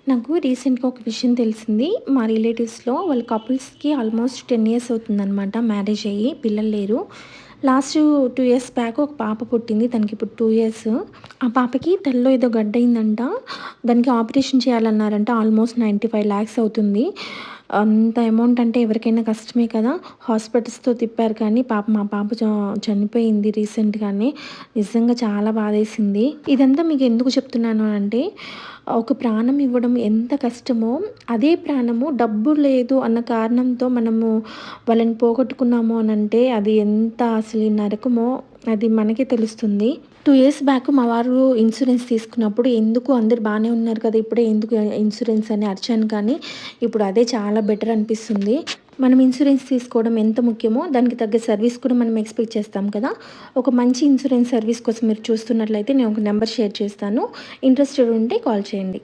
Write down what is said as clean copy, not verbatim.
నాకు రీసెంట్‌గా ఒక విషయం తెలిసింది. మా రిలేటివ్స్‌లో వాళ్ళ కపుల్స్‌కి ఆల్మోస్ట్ 10 ఇయర్స్ అవుతుందనమాట మ్యారేజ్ అయ్యి. పిల్లలు లేరు. లాస్ట్ 2 ఇయర్స్ బ్యాక్ ఒక పాప పుట్టింది. తనకిప్పుడు 2 ఇయర్స్. ఆ పాపకి తలలో ఏదో గడ్డయిందంట. దానికి ఆపరేషన్ చేయాలన్నారంట. ఆల్మోస్ట్ 95 లాక్స్ అవుతుంది. అంత అమౌంట్ అంటే ఎవరికైనా కష్టమే కదా! హాస్పిటల్స్‌తో తిప్పారు కానీ పాపం మా పాప చనిపోయింది రీసెంట్‌గానే. నిజంగా చాలా బాధేసింది. ఇదంతా మీకెందుకు చెప్తున్నాను అంటే, ఒక ప్రాణం ఇవ్వడం ఎంత కష్టమో, అదే ప్రాణము డబ్బు లేదు అన్న కారణంతో మనము వాళ్ళని పోగొట్టుకున్నాము అనంటే, అది ఎంత అసలు నరకమో అది మనకే తెలుస్తుంది. 2 ఇయర్స్ బ్యాక్ మా వారు ఇన్సూరెన్స్ తీసుకున్నప్పుడు, ఎందుకు అందరూ బానే ఉన్నారు కదా! ఇప్పుడే ఎందుకు ఇన్సూరెన్స్ అని అరిచాను కానీ, ఇప్పుడు అదే చాలా బెటర్ అనిపిస్తుంది. మనం ఇన్సూరెన్స్ తీసుకోవడం ఎంత ముఖ్యమో, దానికి తగ్గ సర్వీస్ కూడా మనం ఎక్స్‌పెక్ట్ చేస్తాం కదా! ఒక మంచి ఇన్సూరెన్స్ సర్వీస్ కోసం మీరు చూస్తున్నట్లయితే నేను ఒక నంబర్ షేర్ చేస్తాను. ఇంట్రెస్టెడ్ ఉంటే కాల్ చేయండి.